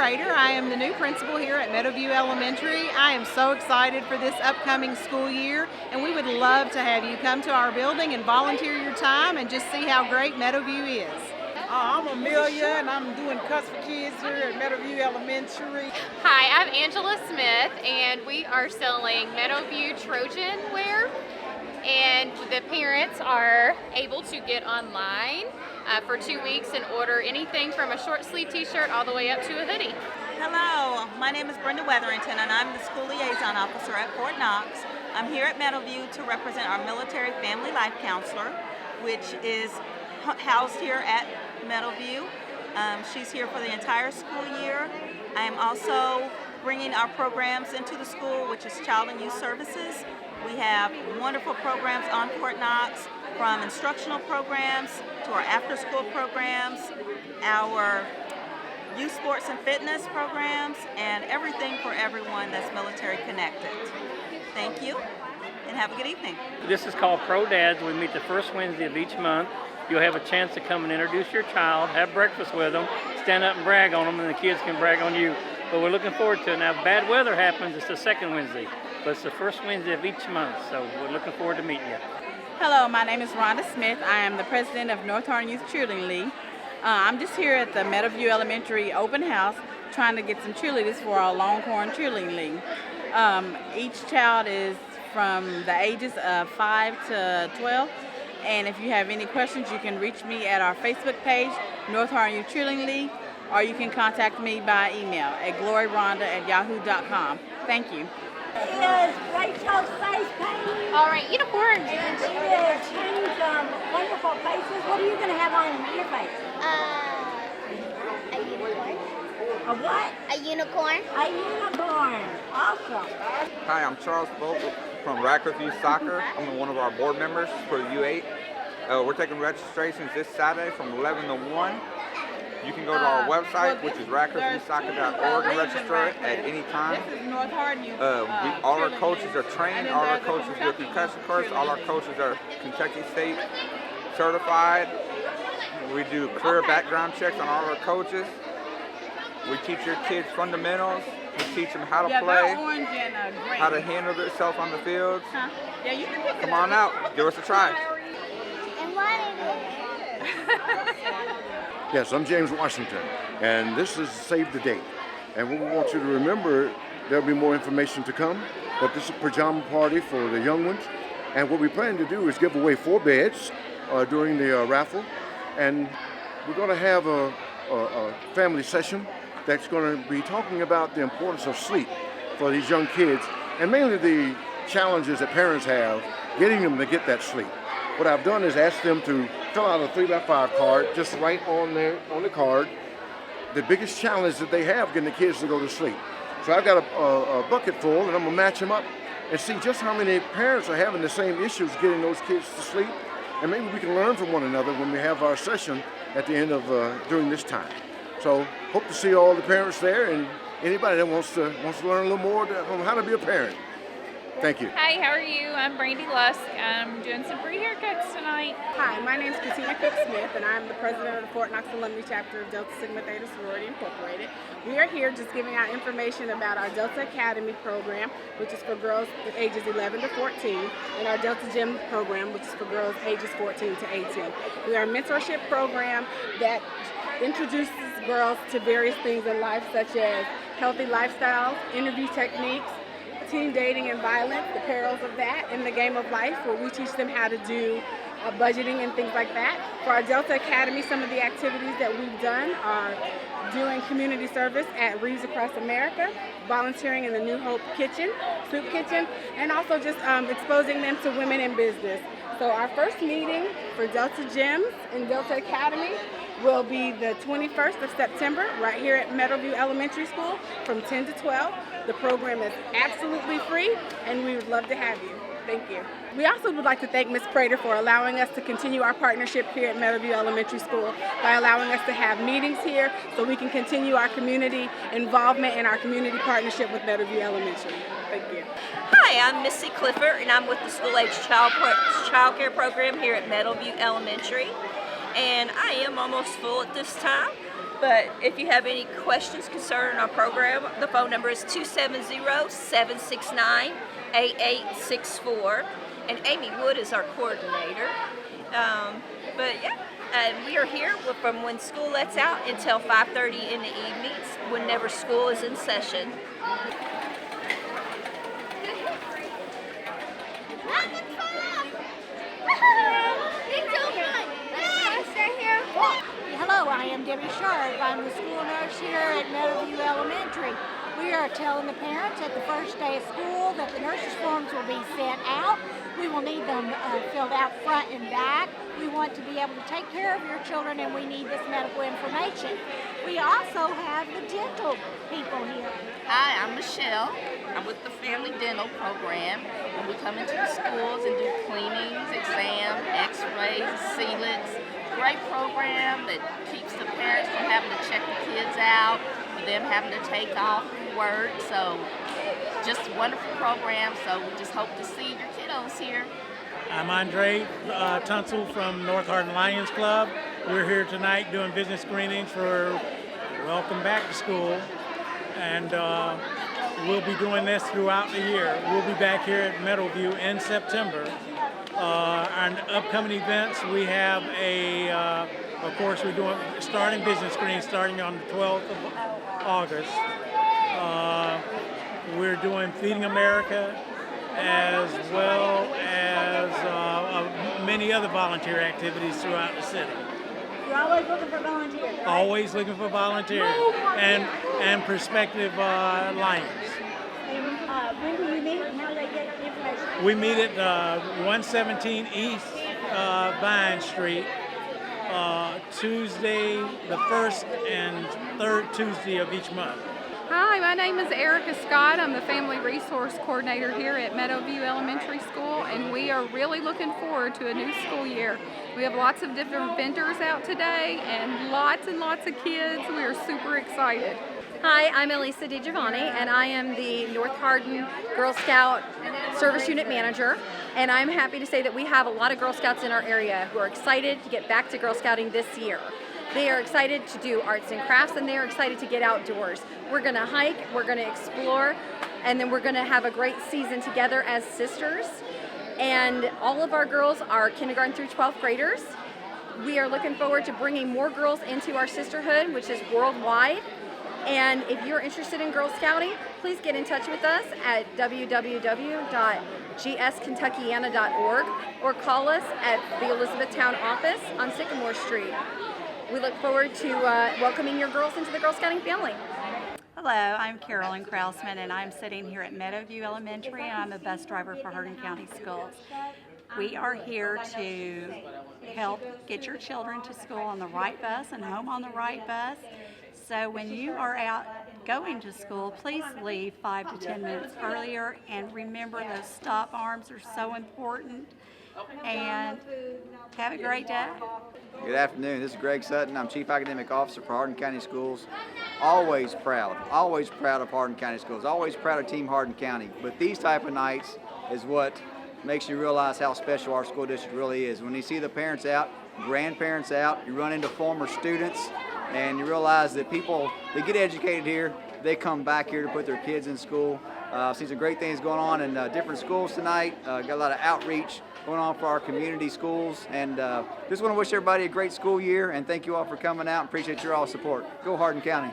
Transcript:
Prater. I am the new principal here at Meadowview Elementary. I am so excited for this upcoming school year, and we would love to have you come to our building and volunteer your time and just see how great Meadowview is. I'm Amelia, and I'm doing Cuss for Kids here at Meadowview Elementary. Hi, I'm Angela Smith, and we are selling Meadowview Trojan wear. And the parents are able to get online for 2 weeks and order anything from a short sleeve t-shirt all the way up to a hoodie. Hello, my name is Brenda Wetherington, and I'm the school liaison officer at Fort Knox. I'm here at Meadowview to represent our military family life counselor, which is housed here at Meadowview. She's here for the entire school year. I am also bringing our programs into the school, which is Child and Youth Services. We have wonderful programs on Fort Knox, from instructional programs to our after-school programs, our youth sports and fitness programs, and everything for everyone that's military connected. Thank you, and have a good evening. This is called Pro Dads. We meet the first Wednesday of each month. You'll have a chance to come and introduce your child, have breakfast with them, stand up and brag on them, and the kids can brag on you. But we're looking forward to it. Now, if bad weather happens, it's the second Wednesday, but it's the first Wednesday of each month, so we're looking forward to meeting you. Hello, my name is Rhonda Smith. I am the president of North Harn Youth Cheerleading League. I'm just here at the Meadowview Elementary open house trying to get some cheerleaders for our Longhorn Cheerleading League. Each child is from the ages of 5 to 12. And if you have any questions, you can reach me at our Facebook page, North Harn Youth Cheerleading League, or you can contact me by email at gloryronda@yahoo.com. Thank you. Is Rachel's face painting? All right, unicorn. And she will change wonderful faces. What are you going to have on your face? A unicorn. A what? A unicorn. A unicorn. Awesome. Hi, I'm Charles Vogel from Radcliffe Youth Soccer. I'm one of our board members for the U8. We're taking registrations this Saturday from 11 to 1. You can go to our website, which is radcliffeyouthsoccer.org, and register at any time. This is North Harn Youth. All our coaches are trained. All our coaches do a concussion course. All our coaches are Kentucky State certified. We do career background checks on all our coaches. We teach your kids fundamentals. We teach them how to play, how to handle themselves on the fields. Yeah, you can pick it Come on out. Give us a try. And what is it? Yes, I'm James Washington, and this is Save the Date. And what we want you to remember, there'll be more information to come, but this is a pajama party for the young ones. And what we plan to do is give away 4 beds during the raffle, and we're going to have a family session that's going to be talking about the importance of sleep for these young kids, and mainly the challenges that parents have getting them to get that sleep. What I've done is ask them to fill out a 3x5 card, just write on the card the biggest challenge that they have getting the kids to go to sleep. So I've got a bucket full, and I'm gonna match them up and see just how many parents are having the same issues getting those kids to sleep, and maybe we can learn from one another when we have our session at the end of during this time. So hope to see all the parents there, and anybody that wants to learn a little more on how to be a parent. Thank you. Hi, how are you? I'm Brandy Lusk. I'm doing some free haircuts tonight. Hi, my name is Katina Cook-Smith, and I'm the president of the Fort Knox Alumni Chapter of Delta Sigma Theta Sorority Incorporated. We are here just giving out information about our Delta Academy program, which is for girls ages 11 to 14, and our Delta Gym program, which is for girls ages 14 to 18. We are a mentorship program that introduces girls to various things in life, such as healthy lifestyles, interview techniques, teen dating and violence, the perils of that in the game of life, where we teach them how to do budgeting and things like that. For our Delta Academy, some of the activities that we've done are doing community service at Reeves Across America, volunteering in the New Hope Kitchen, Soup Kitchen, and also just exposing them to women in business. So our first meeting for Delta Gyms and Delta Academy will be the 21st of September right here at Meadowview Elementary School from 10 to 12. The program is absolutely free, and we would love to have you. Thank you. We also would like to thank Ms. Prater for allowing us to continue our partnership here at Meadowview Elementary School by allowing us to have meetings here so we can continue our community involvement and our community partnership with Meadowview Elementary. Thank you. Hi, I'm Missy Clifford, and I'm with the School Age Child Care Program here at Meadowview Elementary. And I am almost full at this time. But if you have any questions concerning our program, the phone number is 270-769-8864. And Amy Wood is our coordinator. But yeah, and we are here from when school lets out until 5:30 in the evenings, whenever school is in session. Hello, I am Debbie Sharp. I'm the school nurse here at Meadowview Elementary. We are telling the parents at the first day of school that the nurses' forms will be sent out. We will need them filled out front and back. We want to be able to take care of your children, and we need this medical information. We also have the dental people here. Hi, I'm Michelle. I'm with the Family Dental Program, and we come into the schools and do cleanings, exams, x-rays, sealants. Great program that keeps the parents from having to check the kids out, for them having to take off work. So just a wonderful program. So we just hope to see your kiddos here. I'm Andre Tunsil from North Hardin Lions Club. We're here tonight doing business screenings for Welcome Back to School. And we'll be doing this throughout the year. We'll be back here at Meadowview in September. On upcoming events, we have of course, we're doing starting business screenings starting on the 12th of August. We're doing Feeding America, as well as many other volunteer activities throughout the city. You're always looking for volunteers, right? Always looking for volunteers and prospective Lions. When do you meet and how do they get information? We meet at 117 East Vine Street, Tuesday, the first and third Tuesday of each month. Hi, my name is Erica Scott. I'm the Family Resource Coordinator here at Meadowview Elementary School, and we are really looking forward to a new school year. We have lots of different vendors out today and lots of kids. We are super excited. Hi, I'm Elisa DiGiovanni, and I am the North Hardin Girl Scout Service Unit Manager. And I'm happy to say that we have a lot of Girl Scouts in our area who are excited to get back to Girl Scouting this year. They are excited to do arts and crafts, and they are excited to get outdoors. We're going to hike, we're going to explore, and then we're going to have a great season together as sisters. And all of our girls are kindergarten through 12th graders. We are looking forward to bringing more girls into our sisterhood, which is worldwide. And if you're interested in Girl Scouting, please get in touch with us at www.gskentuckiana.org or call us at the Elizabethtown office on Sycamore Street. We look forward to welcoming your girls into the Girl Scouting family. Hello, I'm Carolyn Krausman, and I'm sitting here at Meadowview Elementary, and I'm a bus driver for Hardin County Schools. We are here to help get your children to school on the right bus and home on the right bus. So when you are out going to school, please leave 5 to 10 minutes earlier, and remember those stop arms are so important, and have a great day. Good afternoon, this is Greg Sutton. I'm Chief Academic Officer for Hardin County Schools. Always proud of Hardin County Schools, always proud of Team Hardin County. But these type of nights is what makes you realize how special our school district really is. When you see the parents out, grandparents out, you run into former students, and you realize that people, they get educated here, they come back here to put their kids in school. See some great things going on in different schools tonight. Got a lot of outreach going on for our community schools, and just want to wish everybody a great school year, and thank you all for coming out and appreciate your all support. Go Hardin County.